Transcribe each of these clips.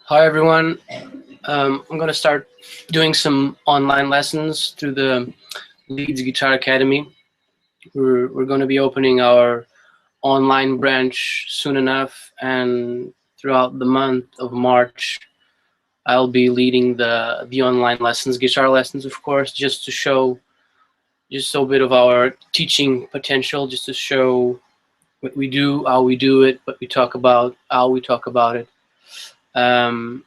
Hi everyone. I'm going to start doing some online lessons through the Leeds Guitar Academy. We're going to be opening our online branch soon enough, and throughout the month of March, I'll be leading the online lessons, guitar lessons, of course, just to show just a bit of our teaching potential, just to show what we do, how we do it, what we talk about, how we talk about it. And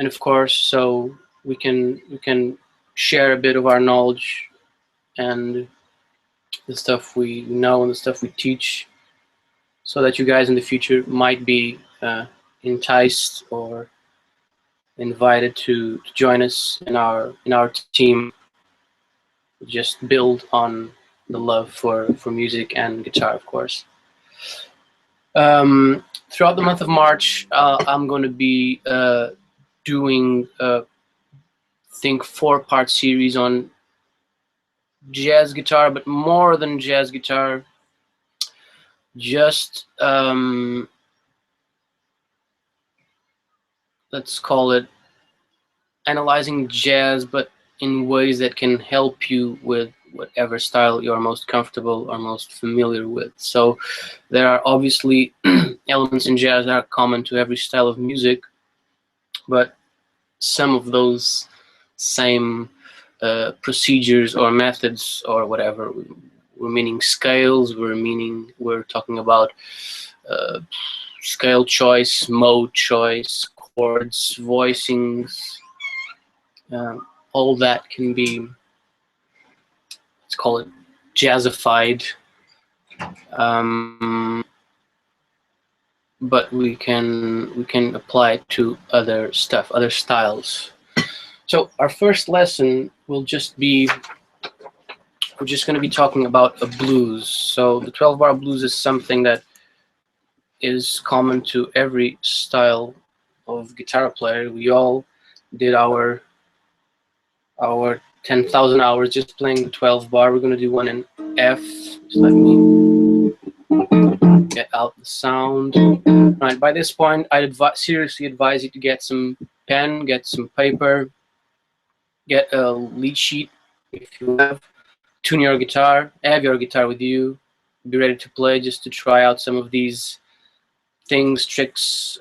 of course, so we can share a bit of our knowledge and the stuff we know and the stuff we teach, so that you guys in the future might be enticed or invited to join us in our team. Just build on the love for music and guitar, of course. Throughout the month of March, I'm going to be doing think 4-part series on jazz guitar, but more than jazz guitar, just let's call it analyzing jazz, but in ways that can help you with whatever style you're most comfortable or most familiar with. So there are obviously elements in jazz that are common to every style of music, but some of those same procedures or methods or whatever, we're meaning scales, we're talking about scale choice, mode choice, chords, voicings, all that can be, let's call it, jazzified, but we can apply it to other stuff, other styles. So our first lesson will just be, we're just going to be talking about a blues. So the 12-bar blues is something that is common to every style of guitar player. We all did our 10,000 hours just playing the 12-bar. We're going to do one in F. Just let me get out the sound. Right, by this point, I seriously advise you to get some pen, get some paper, get a lead sheet if you have. Tune your guitar, have your guitar with you, be ready to play, just to try out some of these things, tricks,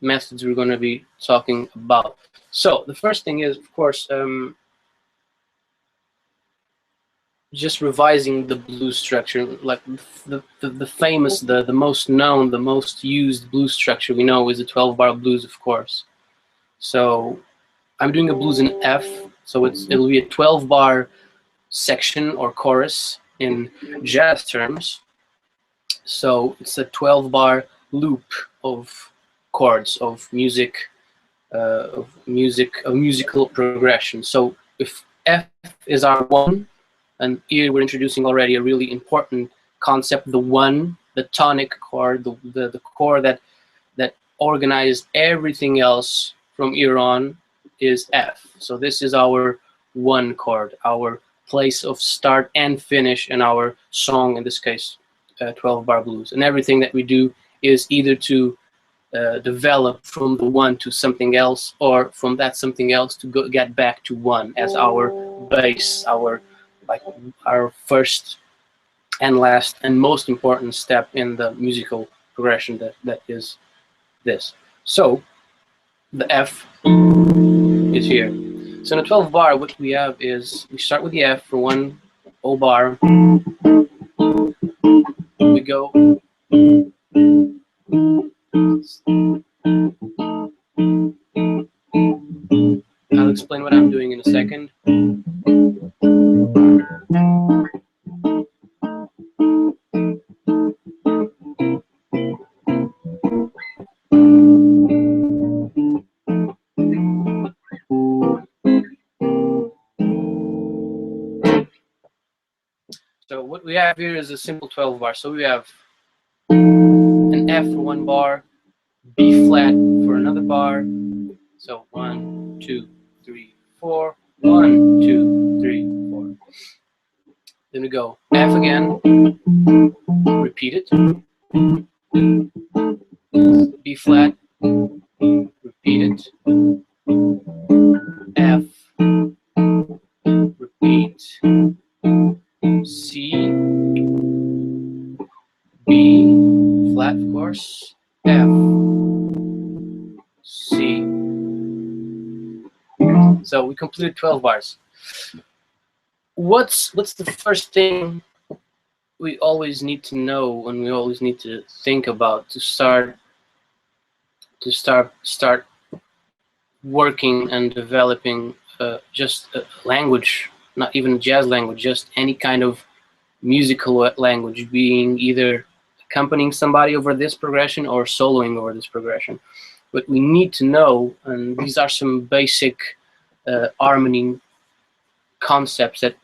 methods we're going to be talking about. So the first thing is, of course, just revising the blues structure. Like the famous, the most known, the most used blues structure we know is the 12-bar blues, of course. So I'm doing a blues in F, so it'll be a 12-bar section or chorus in jazz terms. So it's a 12-bar loop of chords, of musical progression. So if F is our 1, and here we're introducing already a really important concept, the 1, the tonic chord, the chord that organized everything else from here on is F. So this is our 1 chord, our place of start and finish in our song, in this case 12-bar blues. And everything that we do is either to develop from the 1 to something else, or from that something else to get back to 1 as our base, our first and last and most important step in the musical progression that is this. So the F is here. So in a 12-bar, what we have is, we start with the F for 1 whole bar. We go. I'll explain what I'm doing in a second. So what we have here is a simple 12-bar. So we have an F for 1 bar, B flat for another bar. So 1, 2, 3, 4. 1, 2, 3, 4. Then we go F again. Repeat it. B flat, repeat it, F, repeat, C, B, flat of course, F, C. So we completed 12 bars. What's the first thing we always need to know and we always need to think about to start working and developing just a language, not even a jazz language, just any kind of musical language, being either accompanying somebody over this progression or soloing over this progression. But we need to know, and these are some basic harmony concepts that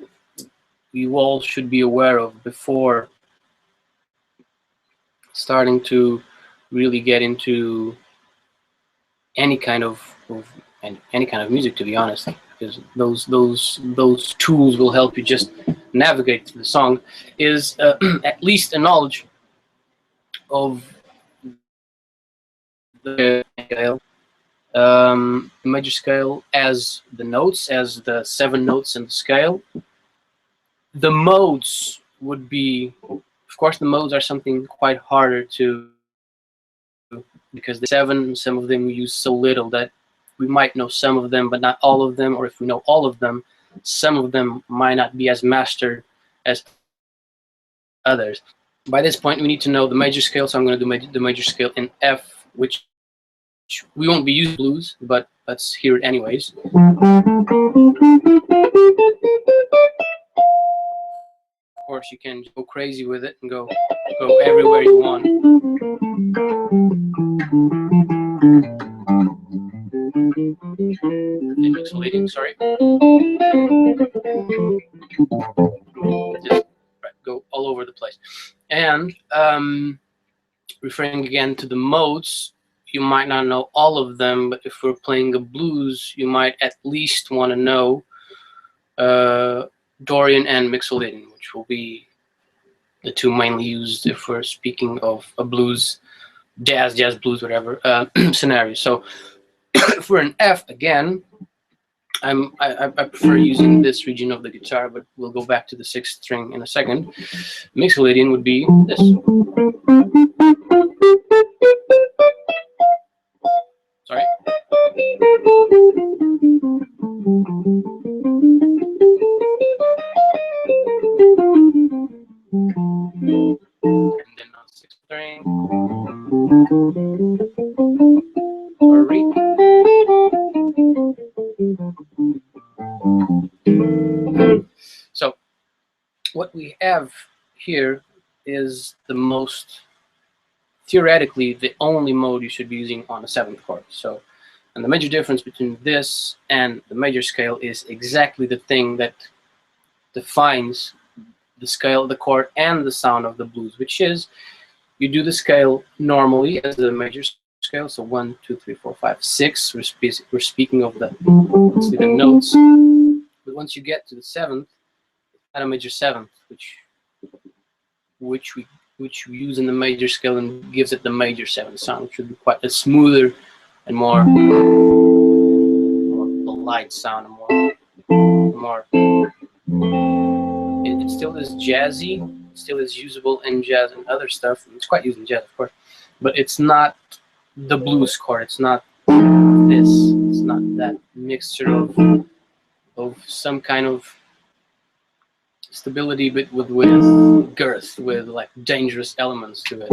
you all should be aware of before starting to really get into any kind of music, to be honest, because those tools will help you just navigate through the song. Is at least a knowledge of the scale, major scale, as the notes, as the 7 notes in the scale. The modes would be, of course, the modes are something quite harder to, because the 7, some of them we use so little that we might know some of them, but not all of them. Or if we know all of them, some of them might not be as mastered as others. By this point, we need to know the major scale, so I'm going to do the major scale in F, which we won't be using blues, but let's hear it anyways. Of course, you can go crazy with it and go everywhere you want. Mixolydian, sorry. Just go all over the place. And referring again to the modes, you might not know all of them, but if we're playing a blues, you might at least want to know Dorian and Mixolydian, which will be the 2 mainly used if we're speaking of a blues, jazz blues, whatever scenario. So if we're in F again, I prefer using this region of the guitar, but we'll go back to the 6th string in a second. Mixolydian would be this. Sorry. And then on 6th string. Sorry. So what we have here is the most, theoretically, the only mode you should be using on a 7th chord. So, and the major difference between this and the major scale is exactly the thing that defines the scale, the chord, and the sound of the blues, which is you do the scale normally as the major scale. So 1, 2, 3, 4, 5, 6. We're speaking of the notes. But once you get to the 7th, add a major 7th, which we use in the major scale and gives it the major 7th sound, which should be quite a smoother and more light sound, more. It still is jazzy, it still is usable in jazz and other stuff. It's quite used in jazz, of course, but it's not the blues chord. It's not this. It's not that mixture of some kind of stability, but with girth, with like dangerous elements to it.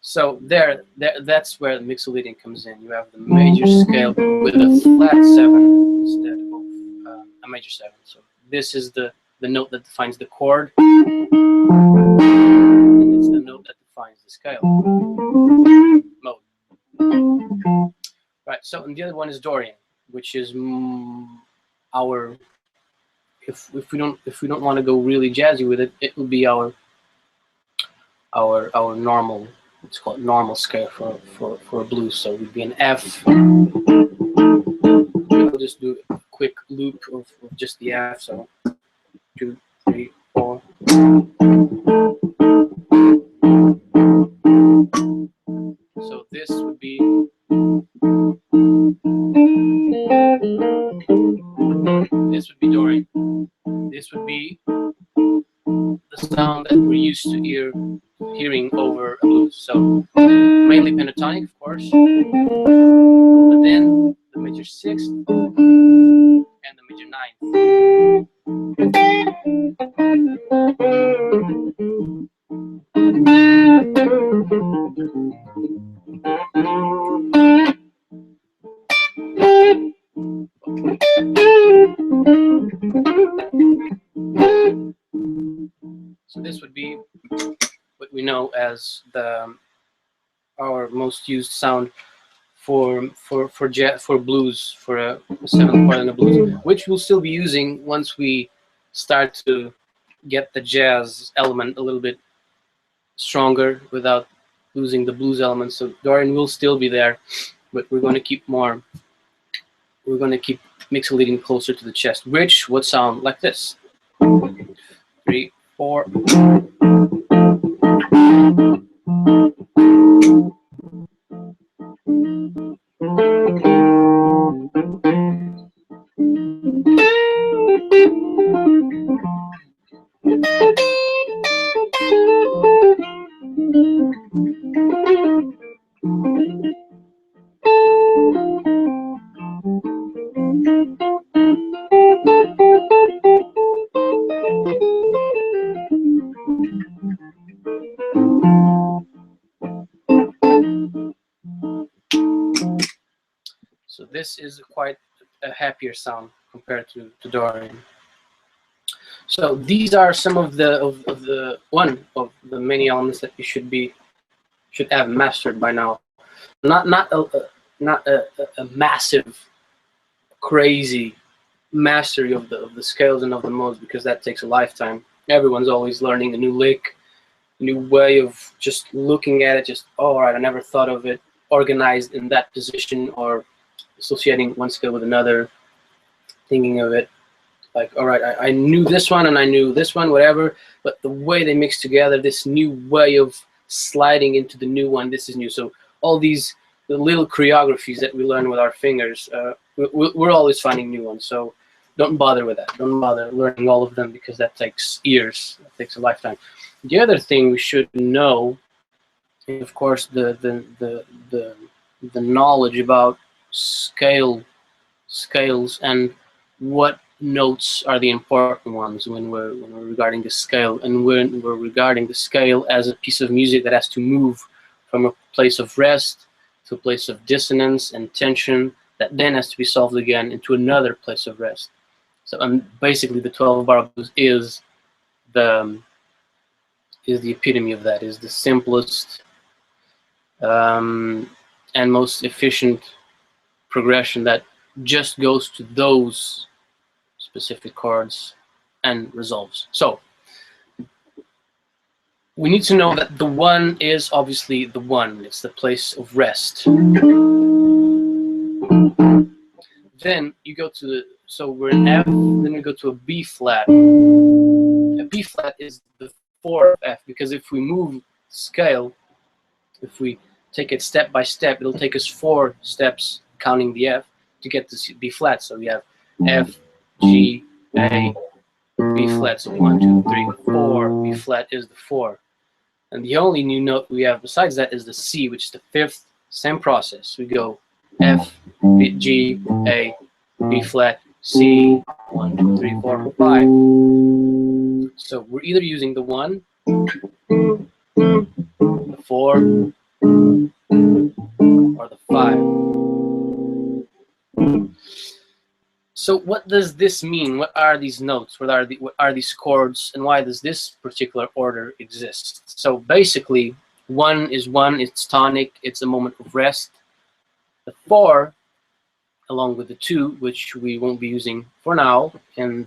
So that's where the Mixolydian comes in. You have the major scale with a flat 7 instead of a major 7. So this is the note that defines the chord, and it's the note that defines the scale mode. Right. So and the other one is Dorian, which is our, if we don't want to go really jazzy with it, it will be our normal, it's called normal scale for a blues. So it would be an F. I'll just do a quick loop of just the F. So 2, 3, 4. So this would be this would be the sound that we're used to hearing over a blues. So mainly pentatonic, of course, but then the major sixth and the major ninth. So this would be what we know as our most used sound for blues, for a seventh chord in a blues, which we'll still be using once we start to get the jazz element a little bit stronger without losing the blues element. So Dorian will still be there, but we're going to keep mixolydian closer to the chest, which would sound like this. 3, 4. So this is quite a happier sound compared to Dorian. So these are some of the many elements that you should have mastered by now. Not a massive, crazy mastery of the scales and of the modes, because that takes a lifetime. Everyone's always learning a new lick, a new way of just looking at it. Just, oh, all right, I never thought of it organized in that position, or associating one scale with another, thinking of it like, all right, I knew this one and I knew this one, whatever, but the way they mix together, this new way of sliding into the new one, this is new. So all the little choreographies that we learn with our fingers, we're always finding new ones. So don't bother with that. Don't bother learning all of them, because that takes years. That takes a lifetime. The other thing we should know is, of course, the knowledge about scales and what notes are the important ones when we're regarding the scale, and when we're regarding the scale as a piece of music that has to move from a place of rest to a place of dissonance and tension that then has to be solved again into another place of rest. So basically the 12-bar blues is the epitome of that, is the simplest and most efficient progression that just goes to those specific chords and resolves. So we need to know that the one is obviously the one. It's the place of rest. Then you go to so we're in F, then we go to a B flat. A B flat is the 4th F, because if we move scale, if we take it step by step, it'll take us 4 steps counting the F to get to B flat. So we have F, G, A, B flat. So 1, 2, 3, 4. B flat is the 4. And the only new note we have besides that is the C, which is the 5th. Same process. We go F, B, G, A, B flat, C, 1, 2, 3, 4, 5. So we're either using the 1, the 4, or the 5. So what does this mean? What are these notes? What are these chords? And why does this particular order exist? So basically, 1 is 1. It's tonic. It's a moment of rest. The 4, along with the 2, which we won't be using for now in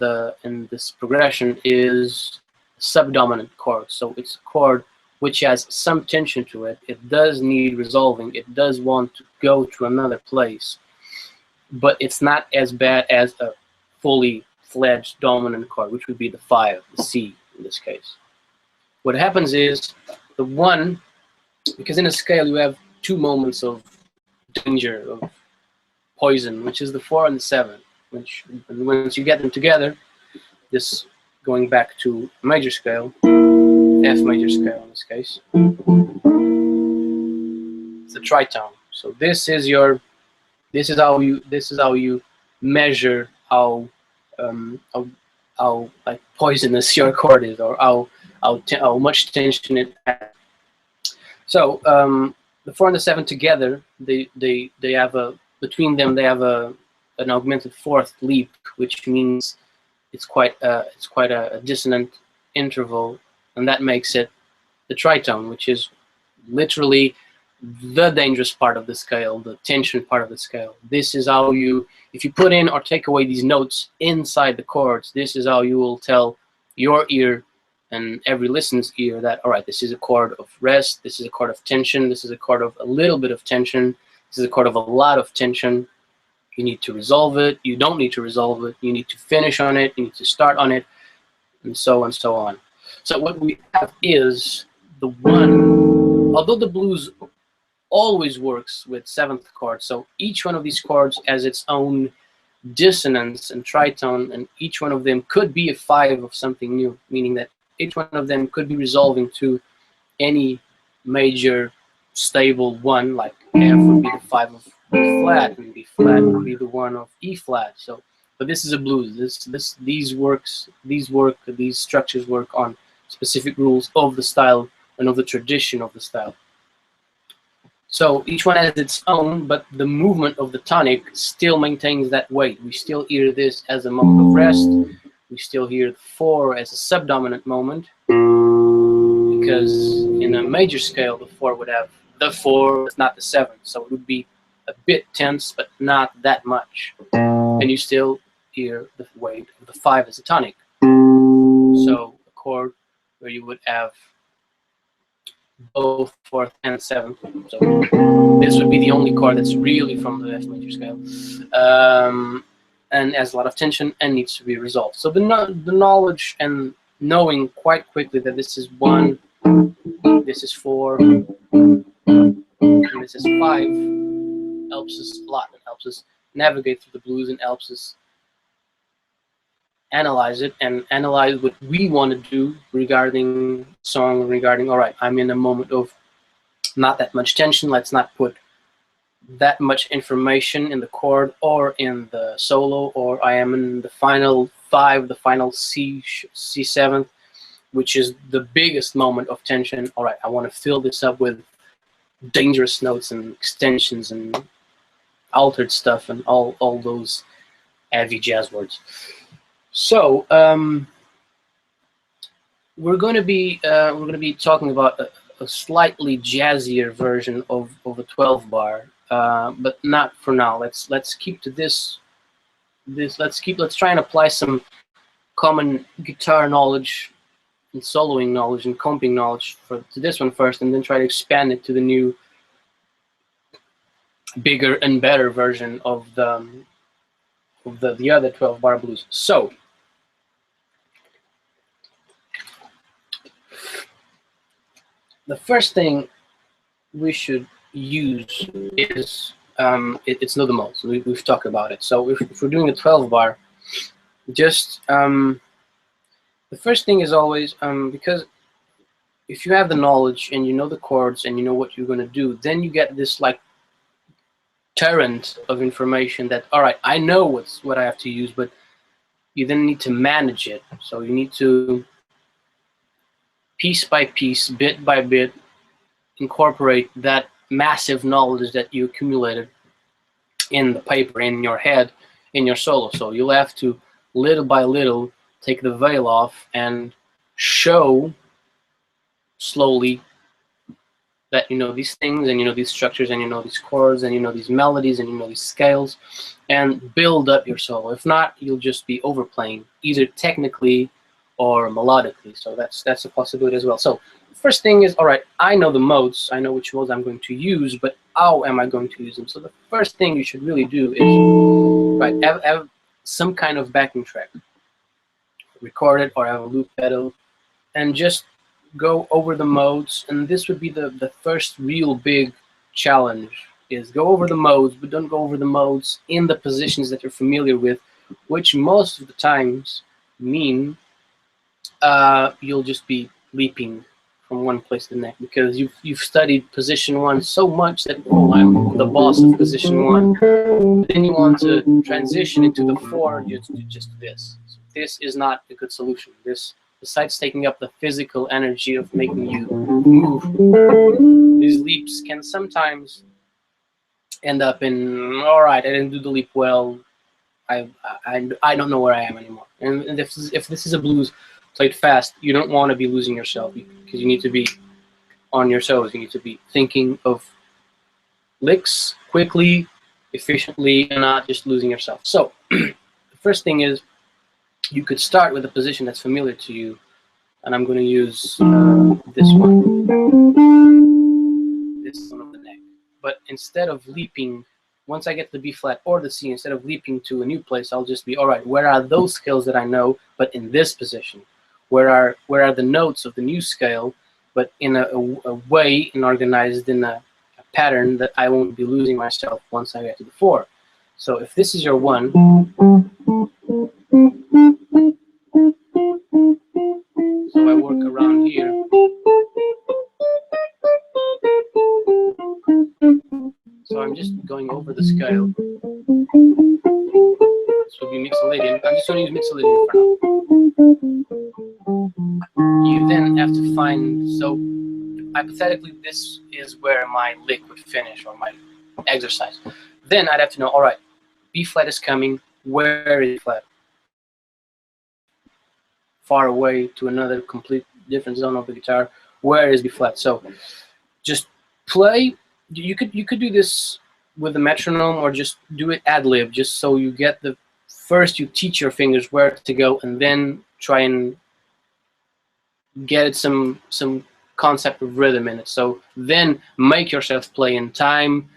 this progression, is subdominant chord. So it's a chord which has some tension to it. It does need resolving. It does want to go to another place, but it's not as bad as a fully fledged dominant chord, which would be the 5, the C in this case. What happens is the 1, because in a scale you have 2 moments of danger, of poison, which is the 4 and the 7. Which, and once you get them together, this going back to major scale, F major scale in this case, it's a tritone. So this is how you measure how like poisonous your chord is, or how much tension it has. So the 4 and the 7 together, they have between them they have an augmented fourth leap, which means it's quite a dissonant interval, and that makes it the tritone, which is literally the dangerous part of the scale, the tension part of the scale. This is how if you put in or take away these notes inside the chords, this is how you will tell your ear and every listener's ear that, all right, this is a chord of rest, this is a chord of tension, this is a chord of a little bit of tension, this is a chord of a lot of tension. You need to resolve it, you don't need to resolve it, you need to finish on it, you need to start on it, and so on. So what we have is the one, although the blues always works with 7th chord, so each one of these chords has its own dissonance and tritone, and each one of them could be a 5 of something new, meaning that each one of them could be resolving to any major stable 1, like F would be the 5 of B flat, and B flat would be the 1 of E flat. So, but this is a blues. These structures work on specific rules of the style and of the tradition of the style. So each one has its own, but the movement of the tonic still maintains that weight. We still hear this as a moment of rest. We still hear the 4 as a subdominant moment, because in a major scale, the 4 would have the 4, it's not the 7. So it would be a bit tense, but not that much. And you still hear the weight of the 5 as a tonic. So a chord where you would have both 4th and 7th. So this would be the only chord that's really from the F major scale, and has a lot of tension and needs to be resolved. So the knowledge and knowing quite quickly that this is 1, this is 4, and this is 5 helps us a lot. It helps us navigate through the blues and helps us analyze it and analyze what we want to do regarding song, regarding, all right, I'm in a moment of not that much tension, let's not put that much information in the chord or in the solo, or I am in the final 5, the final C7, which is the biggest moment of tension. All right, I want to fill this up with dangerous notes and extensions and altered stuff and all those heavy jazz words. So we're going to be talking about a slightly jazzier version of a 12 bar, but not for now. Let's keep to this. Let's try and apply some common guitar knowledge and soloing knowledge and comping knowledge to this one first, and then try to expand it to the new, bigger and better version of the other 12 bar blues. So the first thing we should use is it's know the modes. We've talked about it. So if we're doing a 12 bar, just the first thing is always, because if you have the knowledge and you know the chords and you know what you're going to do, then you get this like torrent of information that, all right, I know what I have to use, but you then need to manage it. So you need to, piece by piece, bit by bit, incorporate that massive knowledge that you accumulated in the paper, in your head, in your solo. So you'll have to, little by little, take the veil off and show slowly that you know these things, and you know these structures, and you know these chords, and you know these melodies, and you know these scales, and build up your solo. If not, you'll just be overplaying, either technically or melodically. So that's a possibility as well. So first thing is, all right, I know the modes, I know which modes I'm going to use, but how am I going to use them? So the first thing you should really do is, right, have some kind of backing track, record it or have a loop pedal, and just go over the modes. And this would be the first real big challenge, is go over the modes, but don't go over the modes in the positions that you're familiar with, which most of the times mean you'll just be leaping from one place to the next because you've studied position one so much that, oh, I'm the boss of position one. Then you want to transition into the four, just do this. So this is not a good solution. This, besides taking up the physical energy of making you move, these leaps can sometimes end up in, all right, I didn't do the leap well. I don't know where I am anymore. And if this is a blues played fast, you don't want to be losing yourself because you need to be on your toes. You need to be thinking of licks quickly, efficiently, and not just losing yourself. So the first thing is you could start with a position that's familiar to you, and I'm going to use this one of the neck. But instead of leaping, once I get the B flat or the C, instead of leaping to a new place, I'll just be, all right, where are those scales that I know, but in this position? Where are the notes of the new scale, but in a way and organized in a pattern that I won't be losing myself once I get to the four. So if this is your one, so I work around here. So I'm just going over the scale. This will be mixolydian. I'm just going to use mixolydian for now. You then have to find, so hypothetically this is where my lick would finish, or my exercise. Then I'd have to know, all right, B flat is coming, where is B flat? Far away to another complete different zone of the guitar, where is B flat? So just play. You could do this with the metronome, or just do it ad lib, just so you get the first, you teach your fingers where to go, and then try and get it some concept of rhythm in it. So then make yourself play in time,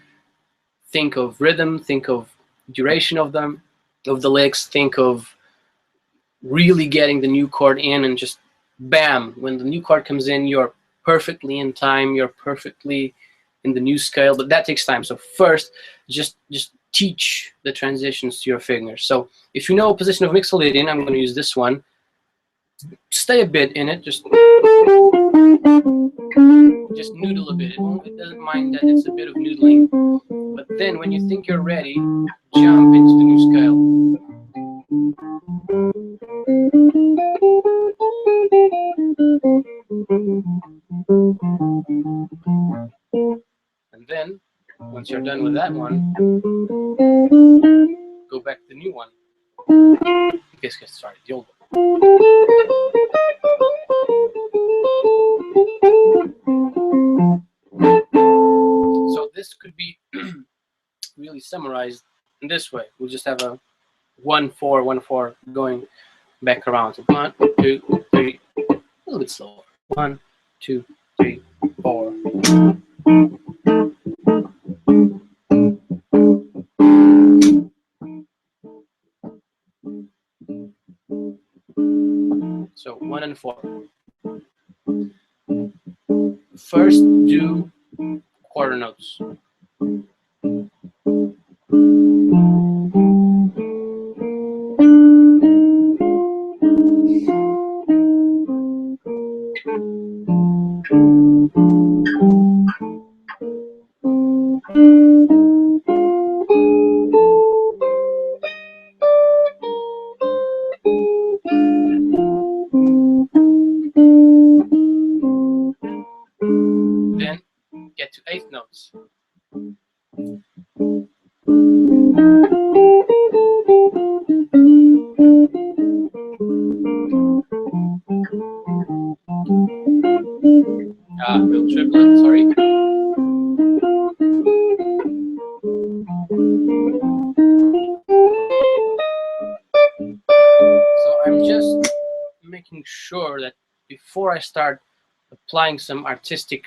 think of rhythm, think of duration of them, of the licks, think of really getting the new chord in, and just bam, when the new chord comes in, you're perfectly in time, you're perfectly in the new scale. But that takes time. So first, just teach the transitions to your fingers. So if you know a position of mixolydian, I'm going to use this one. Stay a bit in it, just noodle a bit. It doesn't mind that it's a bit of noodling. But then when you think you're ready, jump into the new scale. And then, once you're done with that one, go back to the new one. Okay, sorry, the old one. So this could be really summarized in this way. We'll just have a 1-4, 1-4 going back around. So 1, 2, 3, a little bit slower. 1, 2, 3, 4. So 1 and 4. First, do quarter notes. Then get to eighth notes. Real triplet, sorry. So I'm just making sure that before I start applying some artistic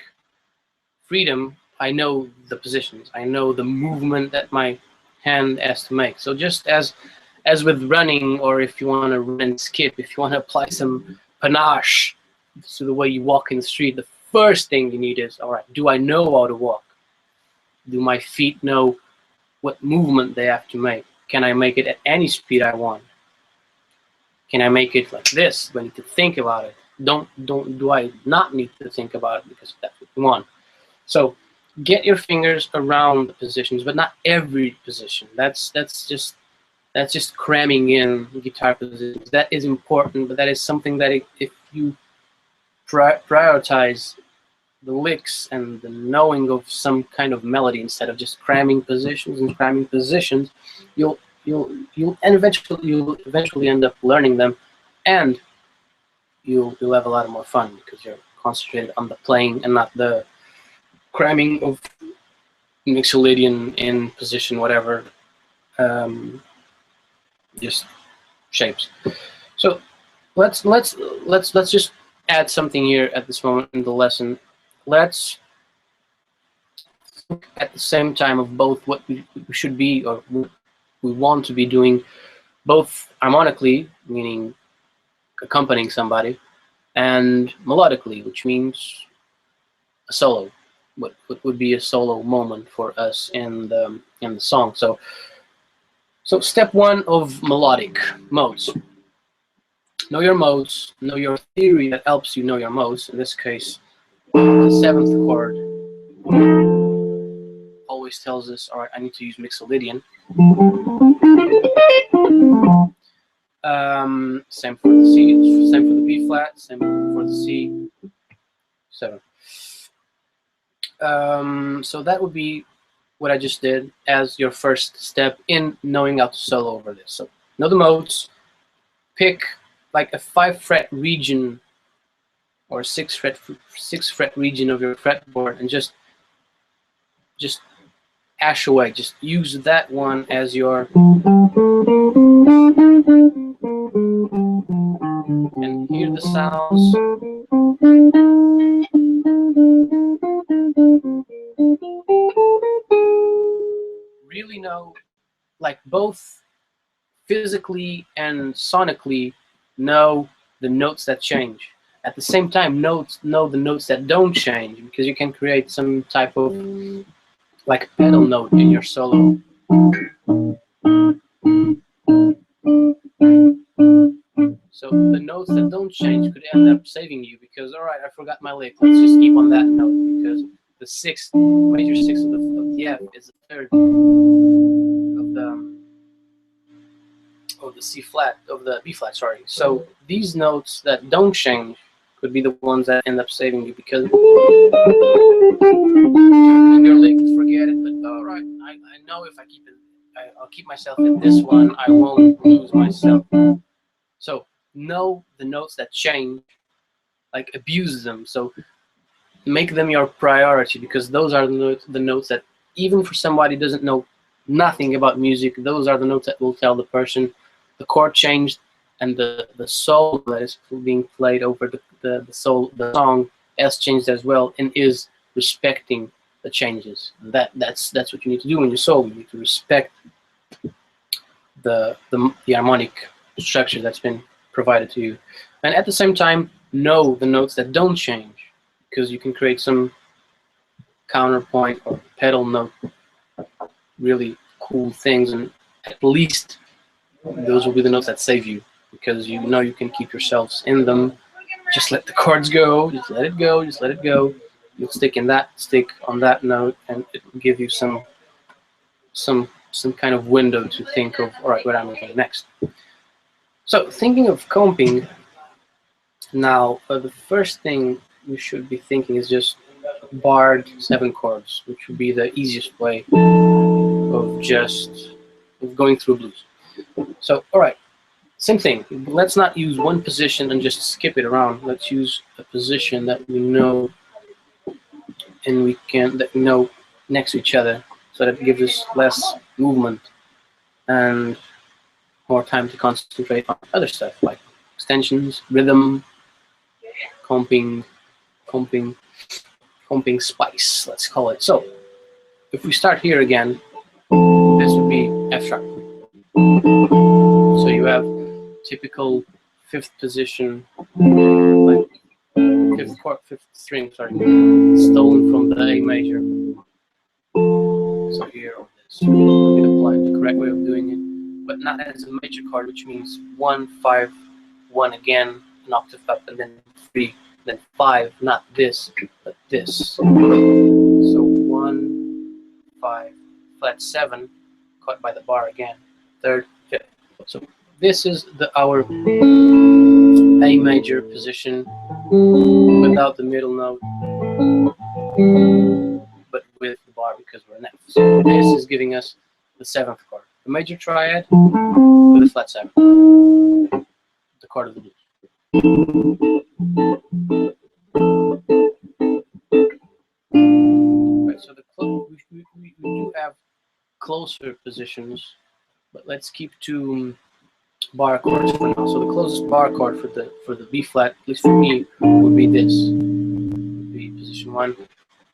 freedom, I know the positions, I know the movement that my hand has to make. So just as with running, or if you want to run and skip, if you want to apply some panache to the way you walk in the street, the first thing you need is, all right, do I know how to walk? Do my feet know what movement they have to make? Can I make it at any speed I want? Can I make it like this? Do I need to think about it? Do I not need to think about it because that's what you want? So get your fingers around the positions, but not every position. That's just cramming in guitar positions. That is important, but that is something that if you prioritize the licks and the knowing of some kind of melody instead of just cramming positions and cramming positions, you'll eventually end up learning them, and you'll have a lot more fun because you're concentrated on the playing and not the cramming of mixolydian in position, whatever, just shapes. So let's just add something here at this moment in the lesson. Let's think at the same time of both what we should be, or we want to be doing, both harmonically, meaning accompanying somebody, and melodically, which means a solo. What would be a solo moment for us in the song? So step one of melodic modes. Know your modes. Know your theory that helps you know your modes. In this case, the seventh chord always tells us, all right, I need to use mixolydian. Same for the C, same for the B flat, same for the C. 7. So that would be what I just did as your first step in knowing how to solo over this. So know the modes, pick like a 5-fret region or 6-fret region of your fretboard, and just hash away. Just use that one as your, and hear the sounds. Really know, like both physically and sonically, know the notes that change. At the same time, know the notes that don't change, because you can create some type of like pedal note in your solo. So the notes that don't change could end up saving you, because all right, I forgot my lick. Let's just keep on that note, because the sixth, major sixth of the F is the third of the C flat, of the B flat, sorry. So these notes that don't change could be the ones that end up saving you, because your lick, forget it. But all right, I know if I keep it, I'll keep myself in this one. I won't lose myself. So know the notes that change, like abuse them. So make them your priority, because those are the notes that, even for somebody who doesn't know nothing about music, those are the notes that will tell the person the chord changed, and the solo that is being played over the song has changed as well, and is respecting the changes. That's what you need to do when you solo. You need to respect the harmonic structure that's been provided to you, and at the same time know the notes that don't change, because you can create some counterpoint or pedal note, really cool things, and at least those will be the notes that save you, because you know you can keep yourselves in them. Just let the chords go, just let it go, just let it go. You'll stick on that note, and it will give you some kind of window to think of, all right, what I'm going to do next. So thinking of comping now, the first thing you should be thinking is just barred 7 chords, which would be the easiest way of going through blues. So, all right, same thing. Let's not use one position and just skip it around. Let's use a position that we know, and that we know next to each other, so that it gives us less movement and more time to concentrate on other stuff like extensions, rhythm, comping spice, let's call it. So if we start here again, this would be F sharp. So you have typical 5th position, like 5th string, sorry, stolen from the A major. So here, this would be the correct way of doing it, but not as a major chord, which means 1, 5, 1 again, an octave up, and then 3, then 5, not this, but this. So 1, 5, flat 7, caught by the bar again, 3rd, 5th. So this is our A major position without the middle note, but with the bar because we're an F. So this is giving us the 7th chord, the major triad with a flat 7, the chord of the blues. Right, so we do have closer positions, but let's keep 2 bar chords for now. So the closest bar chord for the B flat, at least for me, would be this. Would be position 1,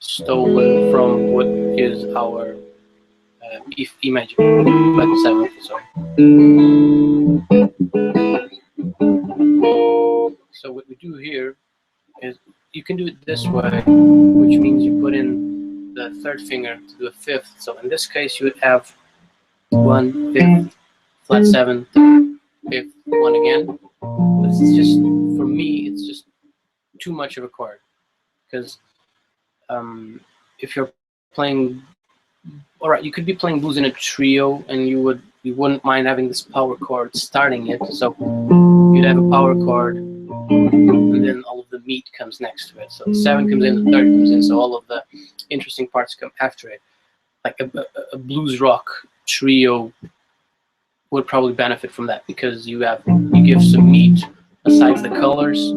stolen from what is our E major, but 7th, sorry. So what we do here is you can do it this way, which means you put in the 3rd finger to do a 5th. So in this case, you would have 1, 5th, flat 7, 5th, 1 again. But it's just, for me, it's just too much of a chord, because if you're playing, all right, you could be playing blues in a trio, and you wouldn't mind having this power chord starting it. So you'd have a power chord, and then all of the meat comes next to it. So the 7 comes in, the 3rd comes in, so all of the interesting parts come after it. Like a blues rock trio would probably benefit from that, because you give some meat besides the colors,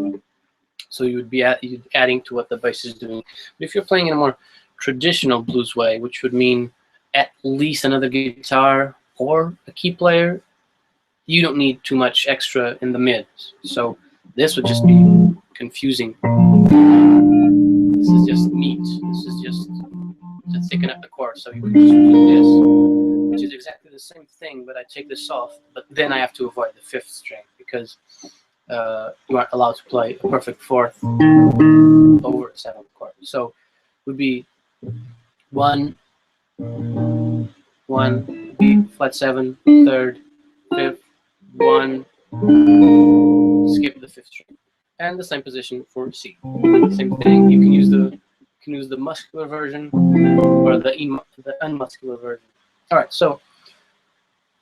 so you would be adding to what the bass is doing. But if you're playing in a more traditional blues way, which would mean at least another guitar or a key player, you don't need too much extra in the mids. So this would just be confusing. This is just meat. This is just to thicken up the chord. So you could just do this, which is exactly the same thing, but I take this off, but then I have to avoid the 5th string, because you aren't allowed to play a perfect 4th over a 7th chord. So it would be 1, 1, B, flat 7, 3rd, 5th, 1, skip the 5th string, and the same position for C. Same thing. You can use the muscular version or the unmuscular version. All right, so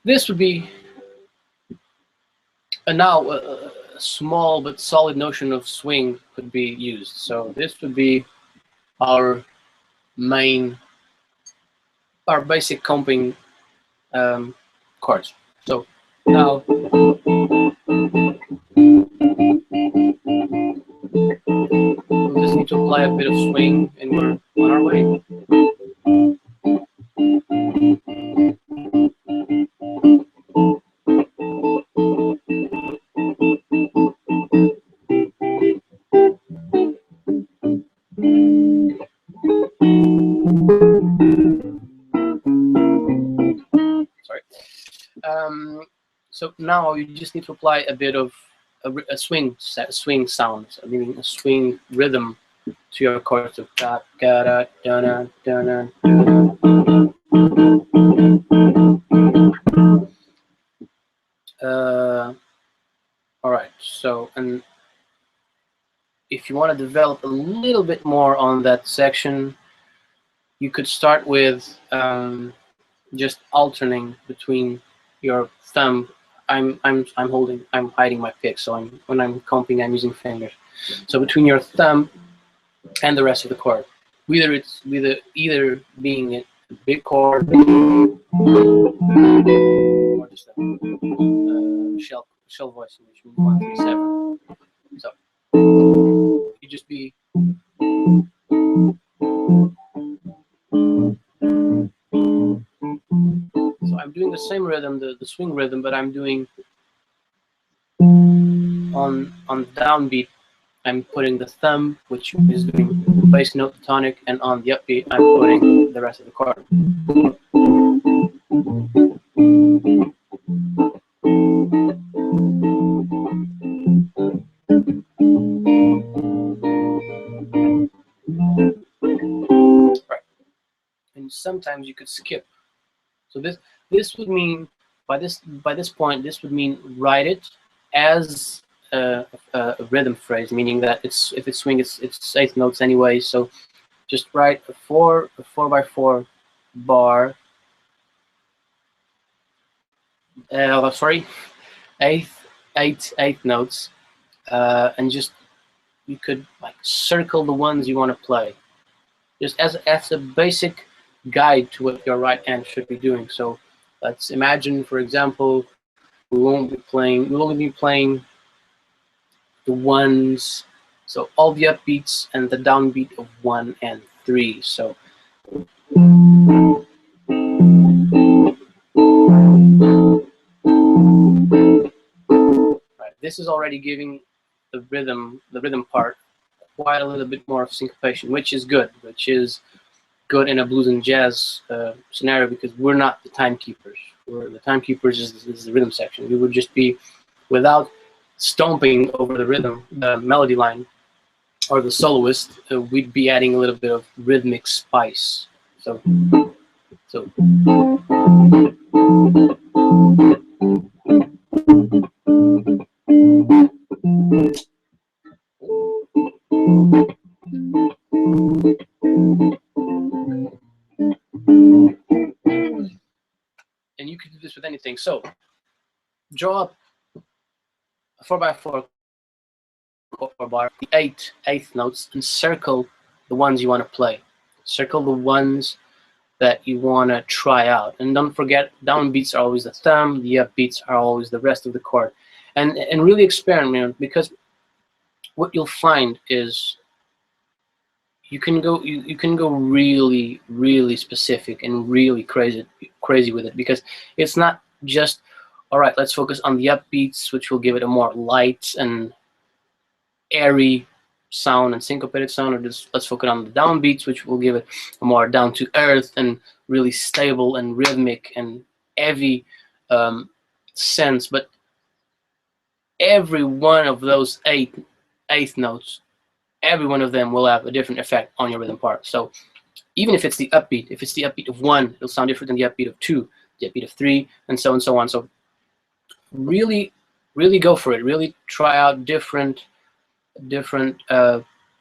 this would be now a small but solid notion of swing could be used. So this would be our basic comping chords. So now we'll just need to apply a bit of swing, and we're on our way. Sorry. So now you just need to apply a bit of a swing sound, meaning a swing rhythm to your chords of da da da da da da da. All right. So, and if you want to develop a little bit more on that section, you could start with just alternating between your thumb. I'm hiding my pick, so when I'm comping, I'm using fingers. So between your thumb and the rest of the chord, either being a big chord or just a shell voicing, which means 1, 3, 7. So you just be. So I'm doing the same rhythm, the swing rhythm, but I'm doing on the downbeat, I'm putting the thumb, which is doing bass note, the tonic, and on the upbeat, I'm putting the rest of the chord. Right. And sometimes you could skip. So this would mean by this point, this would mean write it as a rhythm phrase, meaning that if it's swing, it's eighth notes anyway. So just write a 4x4 bar. Sorry, eight notes, and just you could like circle the ones you want to play, just as a basic guide to what your right hand should be doing. So let's imagine, for example, we'll only be playing the ones, so all the upbeats and the downbeat of 1 and 3. So right, this is already giving the rhythm part quite a little bit more of syncopation, which is good, in a blues and jazz scenario, because we're not the timekeepers. The timekeepers is the rhythm section. We would just be, without stomping over the rhythm, the melody line, or the soloist, we'd be adding a little bit of rhythmic spice. So. And you can do this with anything. So draw up a 4x4 bar, the eighth notes, and circle the ones you want to play. Circle the ones that you want to try out. And don't forget, downbeats are always the thumb, the upbeats are always the rest of the chord. And really experiment, because what you'll find is you can go really specific and really crazy with it, because it's not just, all right, let's focus on the upbeats, which will give it a more light and airy sound and syncopated sound, or just let's focus on the downbeats, which will give it a more down to earth and really stable and rhythmic and heavy sense. But every one of those eighth notes, every one of them will have a different effect on your rhythm part. So even if it's the upbeat, if it's the upbeat of 1, it'll sound different than the upbeat of 2, the upbeat of 3, and so on. So really go for it. Really try out different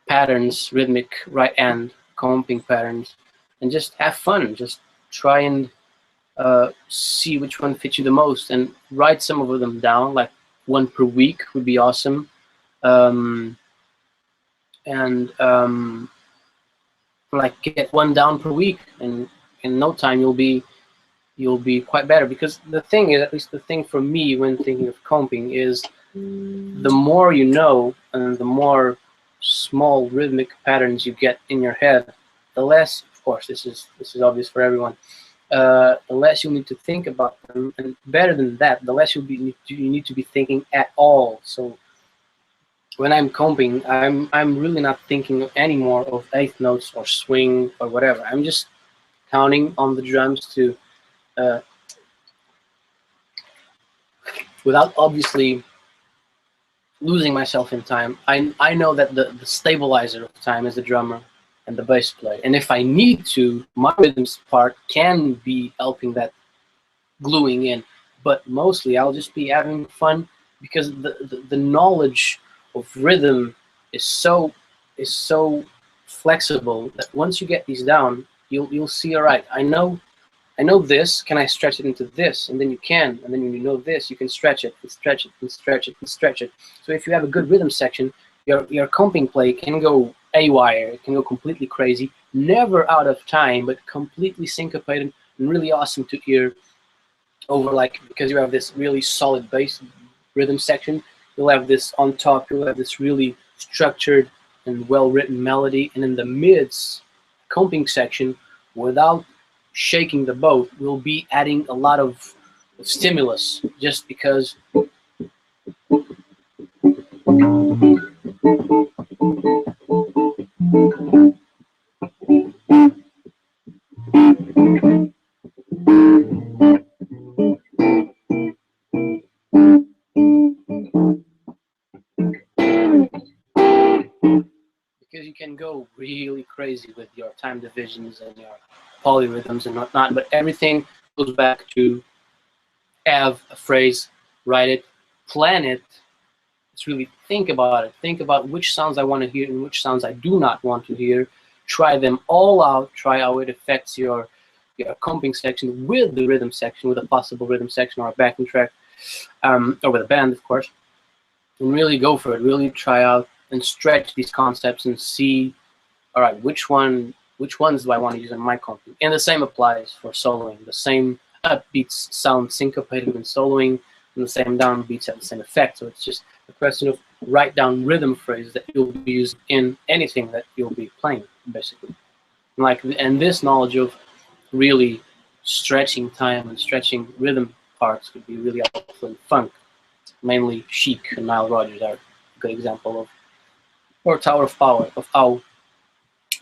patterns, rhythmic right hand comping patterns, and just have fun. Just try and see which one fits you the most, and write some of them down. Like 1 per week would be awesome. Like get 1 down per week, and in no time you'll be quite better. Because the thing is, at least the thing for me when thinking of comping, is the more you know and the more small rhythmic patterns you get in your head, the less, of course, this is obvious for everyone, the less you need to think about them, and better than that, the less you need to be thinking at all. So when I'm comping, I'm really not thinking anymore of eighth notes or swing or whatever. I'm just counting on the drums to, without obviously losing myself in time. I know that the stabilizer of time is the drummer and the bass player. And if I need to, my rhythms part can be helping that gluing in. But mostly I'll just be having fun, because the knowledge of rhythm is so flexible that once you get these down, you'll see, all right, I know this, can I stretch it into this? And then you can, and then when you know this, you can stretch it and stretch it and stretch it and stretch it. So if you have a good rhythm section, your comping play can go haywire, it can go completely crazy, never out of time, but completely syncopated and really awesome to hear over, like, because you have this really solid bass rhythm section, you'll have this on top, you'll have this really structured and well-written melody, and in the mids comping section, without shaking the boat, we'll be adding a lot of stimulus, just because you can go really crazy with your time divisions and your polyrhythms and whatnot, but everything goes back to have a phrase, write it, plan it, It's really think about it. Think about which sounds I want to hear and which sounds I do not want to hear. Try them all out. Try how it affects your comping section with the rhythm section, with a possible rhythm section or a backing track, or with a band, of course. And really go for it. Really try out and stretch these concepts and see, all right, which ones do I want to use in my comping? And the same applies for soloing. The same upbeats sound syncopated when soloing, and the same downbeats have the same effect. So it's just a question of write down rhythm phrases that you'll be using in anything that you'll be playing, basically. And this knowledge of really stretching time and stretching rhythm parts could be really helpful in funk. Mainly Chic and Nile Rodgers are a good example of, or Tower of Power, of how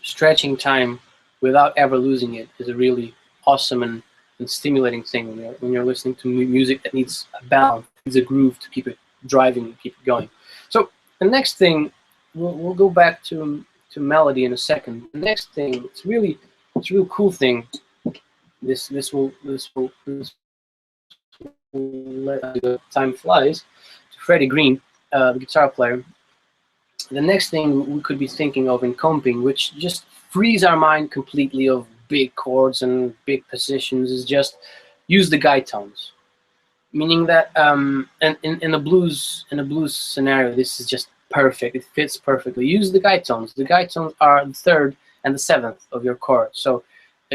stretching time without ever losing it is a really awesome and stimulating thing when you're listening to music that needs a balance, needs a groove to keep it driving and keep it going. So the next thing, we'll go back to melody in a second. The next thing, it's a real cool thing. This will let time flies. To Freddie Green, the guitar player. The next thing we could be thinking of in comping, which just frees our mind completely of big chords and big positions, is just use the guide tones. Meaning that in a blues scenario, this is just perfect. It fits perfectly. Use the guide tones. The guide tones are the 3rd and the 7th of your chord. So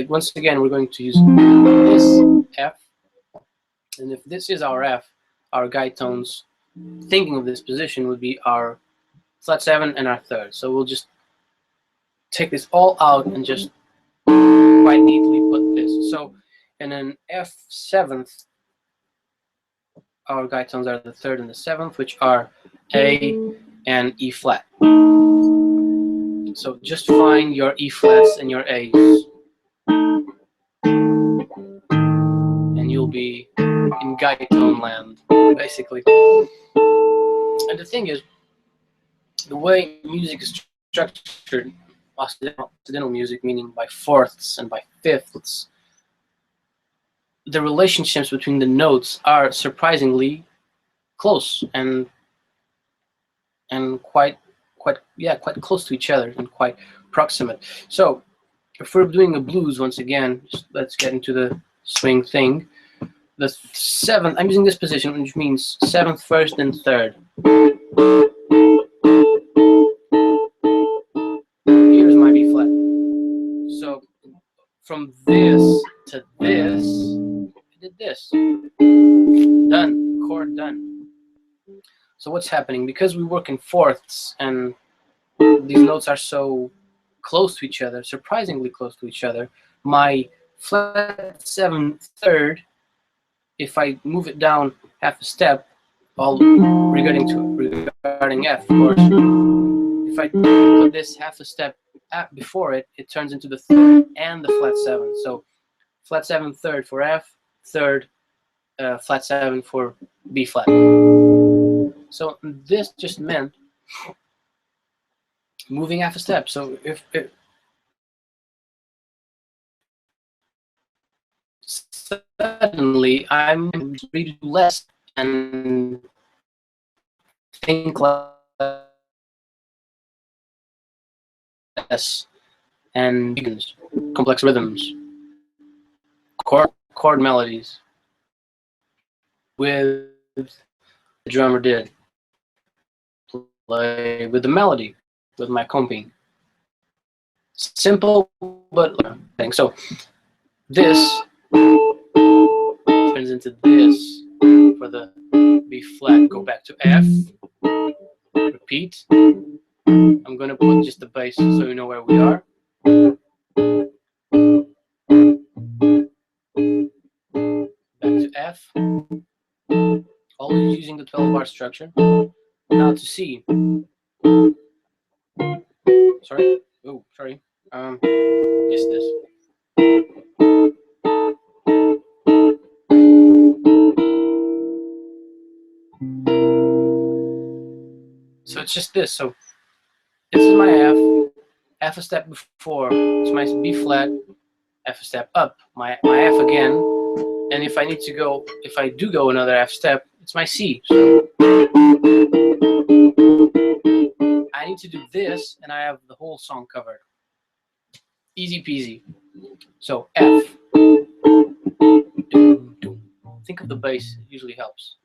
once again, we're going to use this F, and if this is our F, our guide tones, thinking of this position, would be our flat 7 and our 3rd. So we'll just take this all out and just quite neatly put this. So in an F7th, our guide tones are the 3rd and the 7th, which are A and E flat. So just find your E flats and your A's, and you'll be in guide tone land, basically. And the thing is, the way music is structured, occidental music, meaning by 4ths and by 5ths, the relationships between the notes are surprisingly close and quite close to each other and quite proximate. So if we're doing a blues, once again, let's get into the swing thing. The 7th, I'm using this position, which means 7th, 1st, and 3rd. Here's my B flat. So from this to this, I did this. Done. Chord done. So what's happening? Because we work in 4ths and these notes are so close to each other, surprisingly close to each other, my flat 7 3rd, if I move it down half a step, regarding F, of course, if I put this half a step before it, it turns into the 3rd and the flat 7. So flat 7 3rd for F, 3rd, flat 7 for B flat. So this just meant moving half a step. So if suddenly I'm reading less and think less and complex rhythms, chord melodies with the drummer did. Play with the melody, with my comping. Simple, but thing. So this turns into this for the B flat. Go back to F. Repeat. I'm gonna put just the bass so you know where we are. Back to F. Always using the 12-bar structure. Now to C. Sorry. Oh, sorry. Missed this. So it's just this. So this is my F a step before. It's my B flat, F a step up, my F again. And if I need to go, if I do go another F step, it's my C. So I need to do this, and I have the whole song covered. Easy peasy. So F. Think of the bass, it usually helps.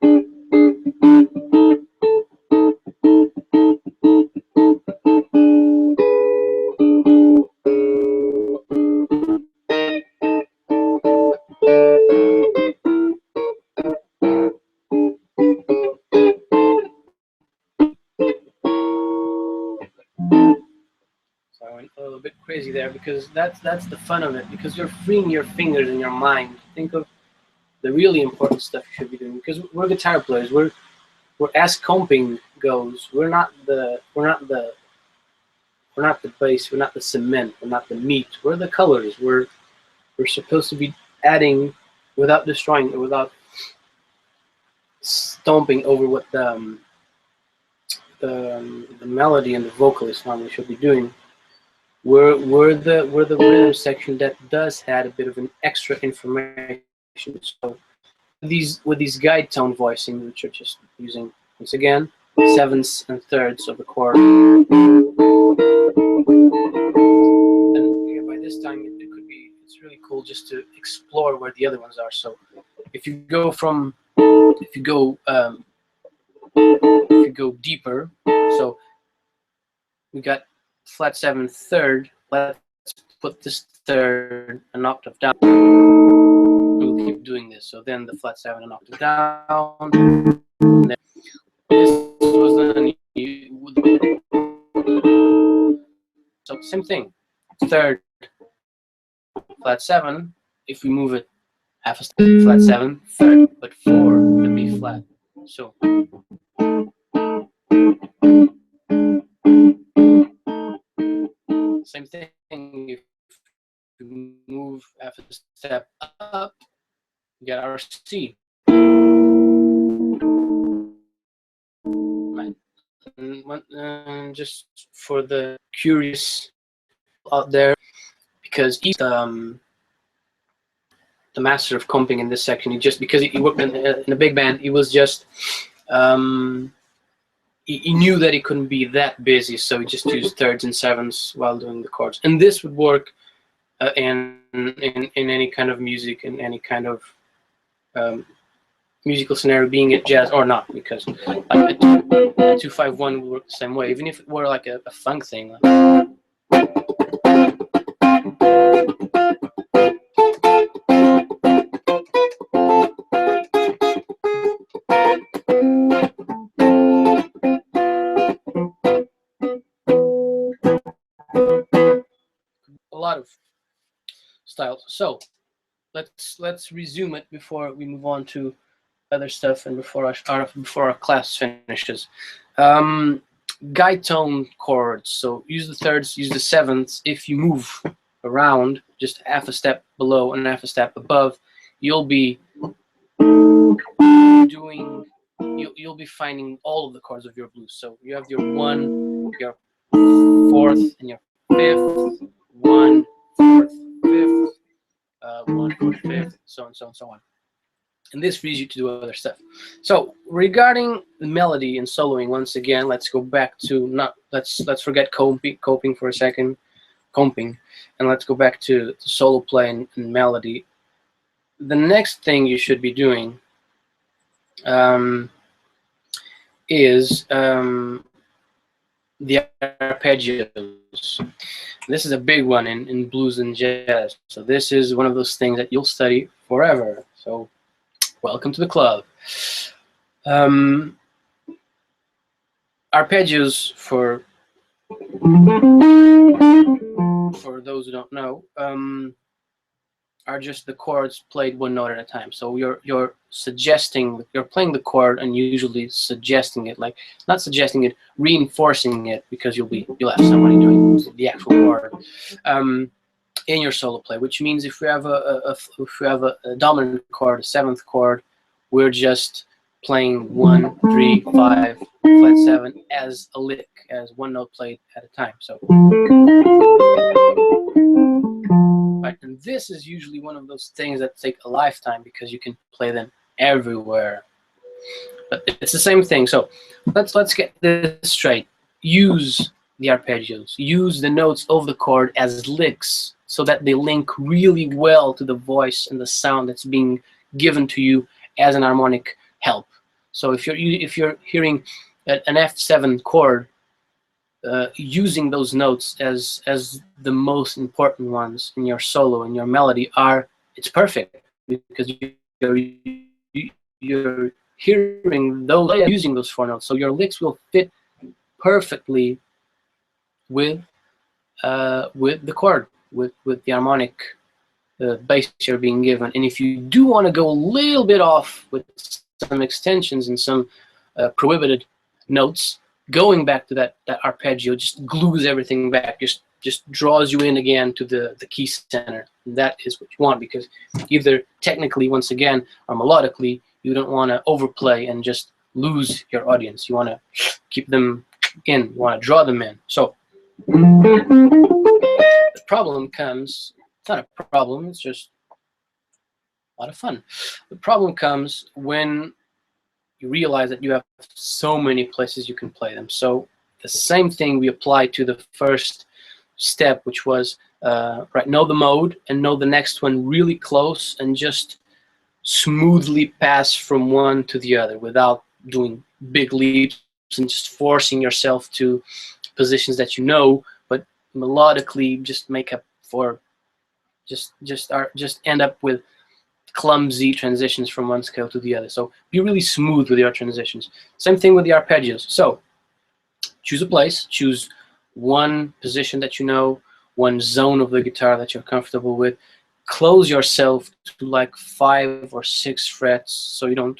So I went a little bit crazy there because that's the fun of it, because you're freeing your fingers and your mind. Think of the really important stuff you should be doing, because we're guitar players. We're as comping goes, we're not the bass, we're not the cement, we're not the meat, we're the colors. We're supposed to be adding without destroying, without stomping over what the melody and the vocalist normally should be doing. We're the rhythm section that does add a bit of an extra information. So with these guide tone voicing, which are just using, once again, sevenths and thirds of the chord. And yeah, by this time it could be, it's really cool just to explore where the other ones are. So if you go deeper, so we got flat 7 third, let's put this third an octave down. We'll keep doing this. So then the flat 7 an octave down. And then this was the so same thing. Third, flat 7. If we move it half a step, flat 7, third, but 4 the B flat. So same thing. If we move half a step up, we get our C. Right. And just for the curious out there, because he's the master of comping in this section, because he worked in a big band, he was just he knew that he couldn't be that busy, so he just used thirds and sevenths while doing the chords. And this would work in any kind of music, in any kind of musical scenario, being it jazz or not, because like a 2-5-1 would work the same way, even if it were like a funk thing. A lot of styles. So let's resume it before we move on to other stuff and before our class finishes. Guide tone chords. So use the thirds, use the sevenths. If you move around just half a step below and half a step above, you'll be doing. You'll be finding all of the chords of your blues. So you have your 1, your 4th, and your 5th. 1, 4th, 5th, 1, 4th, 5th, so on, so on, so on. And this frees you to do other stuff. So regarding the melody and soloing, once again, let's go back to let's forget coping for a second, comping, and let's go back to solo play and melody. The next thing you should be doing is the arpeggios. This is a big one in blues and jazz. So this is one of those things that you'll study forever. So welcome to the club. Arpeggios, for those who don't know, are just the chords played one note at a time. So you're playing the chord and usually suggesting it, like not suggesting it, reinforcing it, because you'll have somebody doing the actual chord in your solo play. Which means if we have a dominant chord, a 7th chord, we're just playing 1, 3, 5, flat 7 as a lick, as one note played at a time. So. Right, and this is usually one of those things that take a lifetime, because you can play them everywhere. But it's the same thing. So let's get this straight. Use the arpeggios. Use the notes of the chord as licks so that they link really well to the voice and the sound that's being given to you as an harmonic help. So if you're hearing an F7 chord, using those notes as the most important ones in your solo and your melody it's perfect, because you're hearing those using those four notes, so your licks will fit perfectly with the chord, with the harmonic bass you're being given. And if you do want to go a little bit off with some extensions and some prohibited notes, going back to that arpeggio just glues everything back, just draws you in again to the key center. And that is what you want, because either technically, once again, or melodically, you don't want to overplay and just lose your audience. You want to keep them in, you want to draw them in. So the problem comes, it's not a problem, it's just a lot of fun. The problem comes when you realize that you have so many places you can play them. So the same thing we apply to the first step, which was know the mode and know the next one really close, and just smoothly pass from one to the other without doing big leaps and just forcing yourself to positions that you know, but melodically just make up for, just end up with clumsy transitions from one scale to the other. So be really smooth with your transitions. Same thing with the arpeggios. So choose a place, choose one position that you know, one zone of the guitar that you're comfortable with. Close yourself to like 5 or 6 frets, so you don't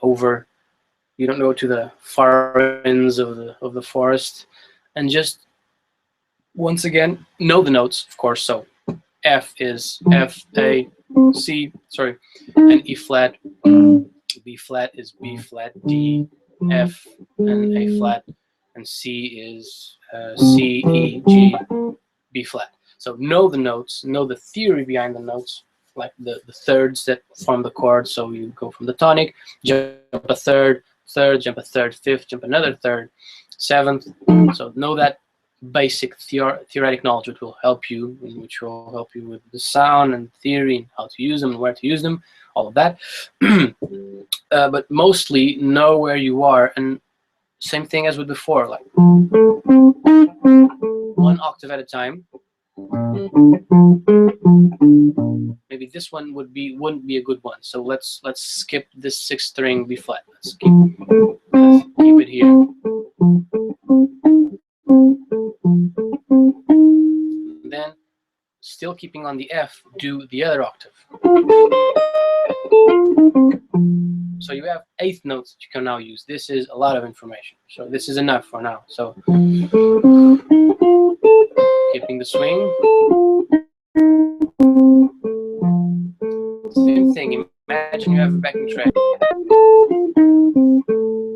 go to the far ends of the forest, and just once again know the notes, of course. So F is F, A, C, sorry, and E flat. B flat is B flat, D, F, and A flat, and C is C, E, G, B flat. So know the notes, know the theory behind the notes, like the thirds that form the chord. So you go from the tonic, jump a third, jump a third, fifth, jump another third, seventh. So know that basic theoretic knowledge, which will help you, with the sound and theory and how to use them and where to use them, all of that. But mostly know where you are, and same thing as with before, like one octave at a time. Maybe this one wouldn't be a good one. So let's skip this 6th string B flat. Let's keep it here. And then, still keeping on the F, do the other octave. So you have 8th notes that you can now use. This is a lot of information. So this is enough for now. So keeping the swing. Same thing. Imagine you have a backing track.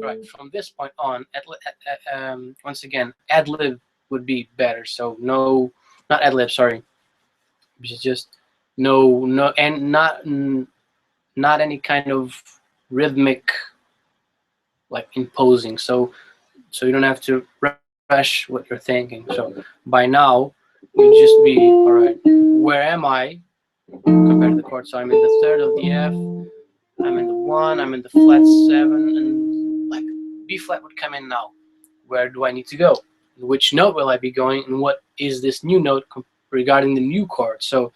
Right. From this point on, once again, ad lib would be better. So no, not ad lib. Sorry. Just no, and not any kind of rhythmic, like imposing. So you don't have to rush what you're thinking. So by now, you just be, all right, where am I compared to the chord? So I'm in the 3rd of the F, I'm in the 1, I'm in the flat 7, and like B flat would come in now. Where do I need to go? Which note will I be going, and what is this new note regarding the new chord? So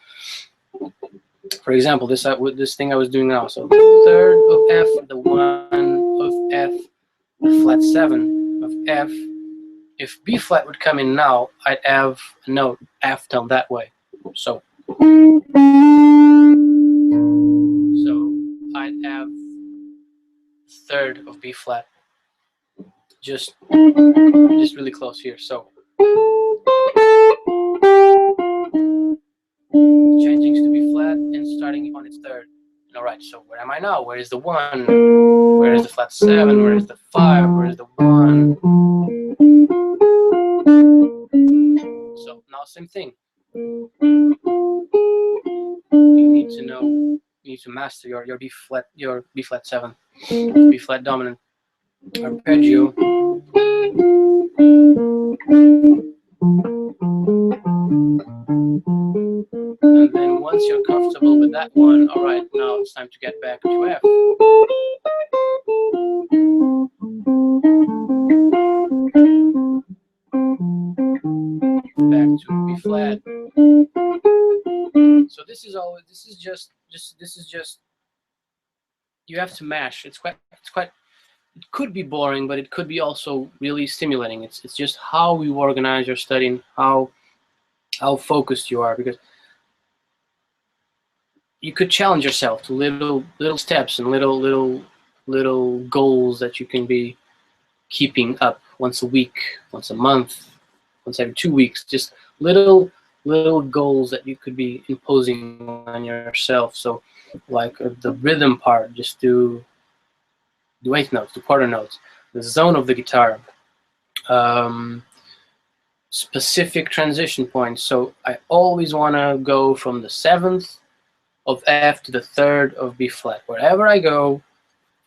for example, this thing I was doing now. So the 3rd of F, the 1 of F, the flat 7 of F. If B flat would come in now, I'd have a note F down that way. So I'd have 3rd of B flat, just really close here. So changing to B flat and starting on its 3rd. All right, so where am I now? Where is the 1? Where is the flat 7? Where is the 5? Where is the 1? So now same thing. You need to know, you need to master your B flat 7. B flat dominant arpeggio. And then once you're comfortable with that one, all right, now it's time to get back to F. Back to B flat. So this is just you have to mash. It's quite it could be boring, but it could be also really stimulating. It's just how you organize your studying, how focused you are, because you could challenge yourself to little steps and little goals that you can be keeping up once a week, once a month, once every 2 weeks. Just little goals that you could be imposing on yourself. So like the rhythm part, just do 8 notes, do quarter notes, the zone of the guitar, specific transition points. So I always want to go from the 7th of F to the 3rd of B flat. Wherever I go,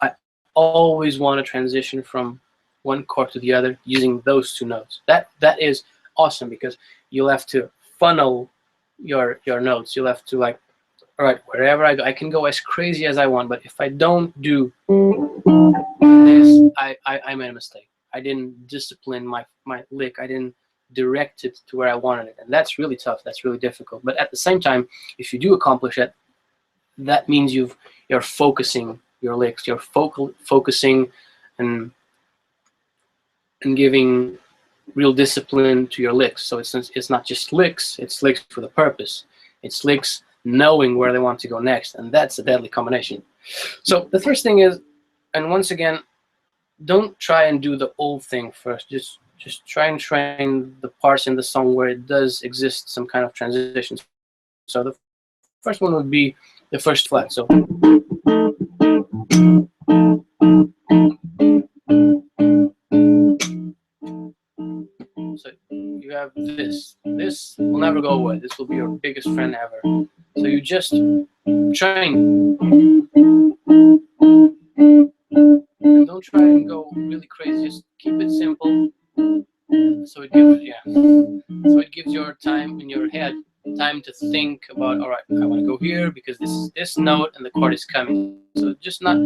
I always want to transition from one chord to the other using those 2 notes. That is awesome, because you'll have to funnel your notes. You'll have to, like, all right, wherever I go, I can go as crazy as I want, but if I don't do this, I made a mistake. I didn't discipline my lick. I didn't direct it to where I wanted it, and that's really tough. That's really difficult. But at the same time, if you do accomplish it, that means you're focusing your licks. You're focusing and giving real discipline to your licks. So it's not just licks. It's licks for the purpose. It's licks knowing where they want to go next, and that's a deadly combination. So the first thing is, and once again, don't try and do the old thing first. Just try and train the parts in the song where it does exist some kind of transition. So the first one would be the first flat. So you have this. This will never go away. This will be your biggest friend ever. So you just train. And don't try and go really crazy. Just keep it simple. So it gives your time in your head time to think about, all right, I want to go here because this is this note and the chord is coming. So just not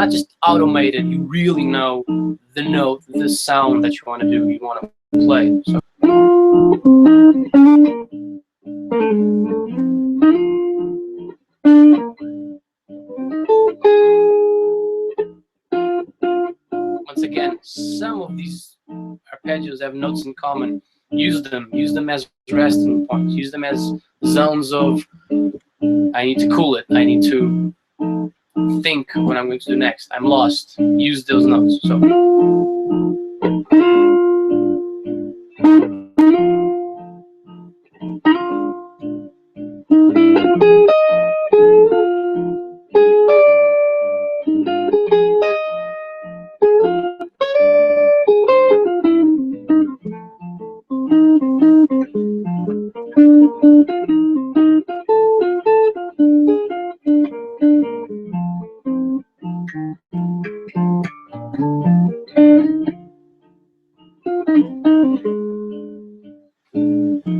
just automated. You really know the note, the sound that you want to do. You want to play. So once again, some of these arpeggios have notes in common. Use them as resting points. Use them as zones of, I need to cool it. I need to think what I'm going to do next. I'm lost. Use those notes.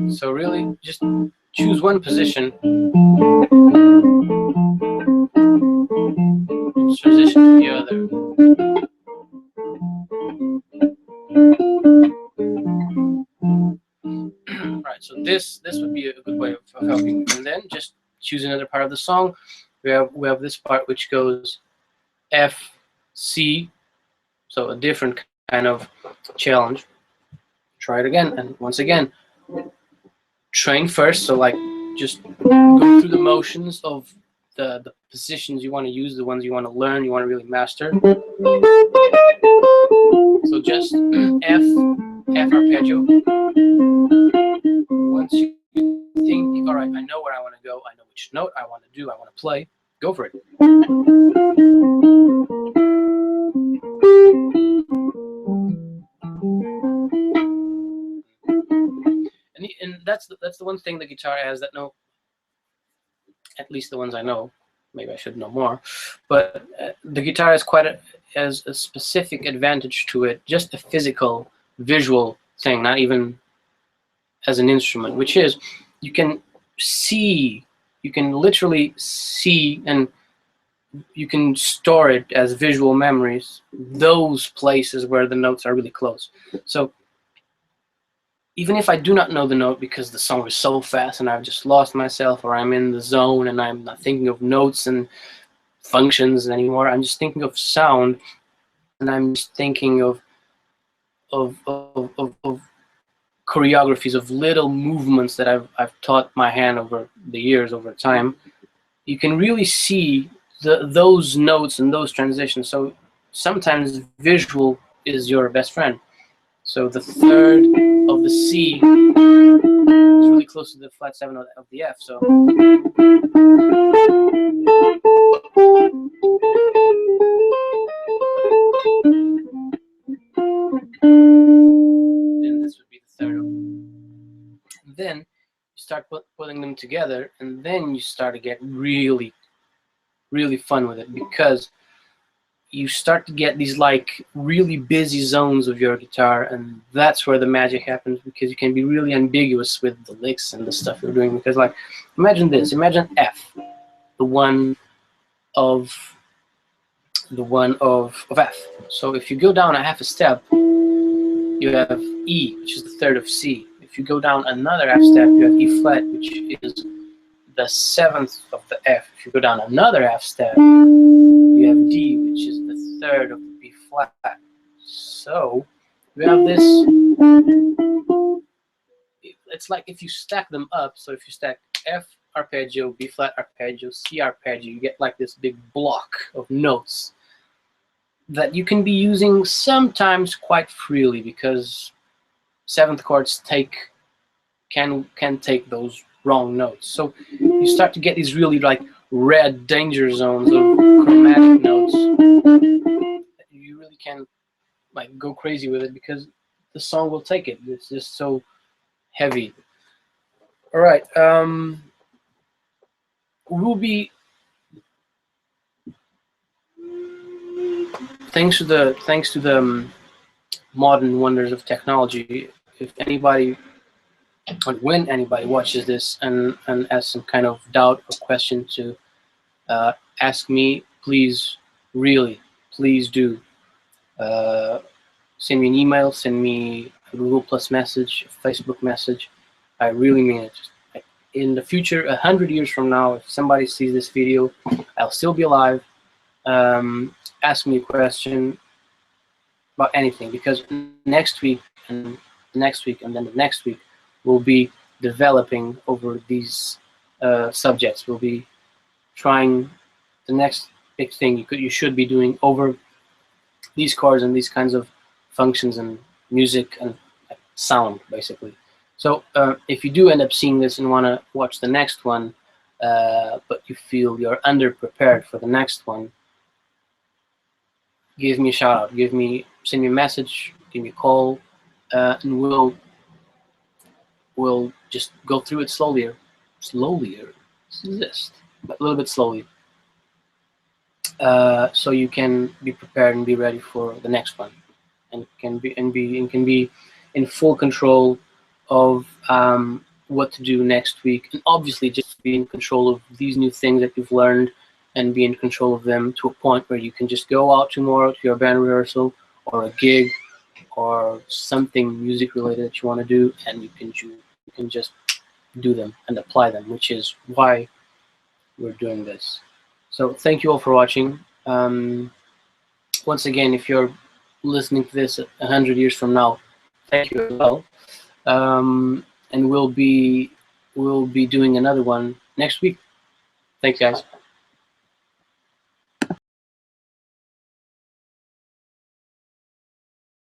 So really, just choose one position. Transition to the other. Right, so this would be a good way of helping. And then just choose another part of the song. We have this part which goes F, C, so a different kind of challenge. Try it again, and once again, train first. So like, just go through the motions of the positions you want to use, the ones you want to learn, you want to really master. So just F arpeggio. Once you think, all right, I know where I want to go, I know which note I want to do, I want to play, go for it. And that's the one thing the guitar has that at least the ones I know, maybe I should know more, but the guitar has a specific advantage to it, just a physical, visual thing, not even as an instrument, which is you can see, you can literally see, and you can store it as visual memories, those places where the notes are really close. So even if I do not know the note because the song is so fast and I've just lost myself, or I'm in the zone and I'm not thinking of notes and functions anymore, I'm just thinking of sound, and I'm just thinking of choreographies, of little movements that I've taught my hand over the years, over time. You can really see those notes and those transitions. So sometimes visual is your best friend. So the third of the C is really close to the flat 7 of the F. So then this would be the third of. And then you start putting them together, and then you start to get really, really fun with it, because you start to get these like really busy zones of your guitar, and that's where the magic happens, because you can be really ambiguous with the licks and the stuff you're doing. Because like, imagine this, imagine F, the one of F. So if you go down a half a step, you have E, which is the third of C. If you go down another half step, you have E flat, which is the 7th of the F. If you go down another half step, you have D, which is the 3rd of the B flat. So you have this, it's like if you stack them up, so if you stack F arpeggio, B flat arpeggio, C arpeggio, you get like this big block of notes that you can be using sometimes quite freely, because 7th chords can take those wrong notes. So you start to get these really like red danger zones of chromatic notes that you really can like go crazy with it, because the song will take it. It's just so heavy. All right, we'll be, thanks to the modern wonders of technology, if anybody, or when anybody watches this and has some kind of doubt or question to ask me, please, really, please do send me an email, send me a Google Plus message, a Facebook message. I really mean it. Like, in the future, 100 years from now, if somebody sees this video, I'll still be alive. Ask me a question about anything, because next week and the next week and then the next week we'll be developing over these subjects. We'll be trying the next big thing you should be doing over these chords and these kinds of functions and music and sound, basically. So if you do end up seeing this and want to watch the next one, but you feel you're underprepared for the next one, give me a shout out, send me a message, give me a call, and we'll just go through it slowly, just a little bit slowly, so you can be prepared and be ready for the next one, and can be in full control of what to do next week, and obviously just be in control of these new things that you've learned, and be in control of them to a point where you can just go out tomorrow to your band rehearsal or a gig or something music related that you want to do, and you can just do them and apply them, which is why we're doing this. So thank you all for watching. Once again, if you're listening to this 100 years from now, thank you as well. And we'll be doing another one next week. Thanks, guys.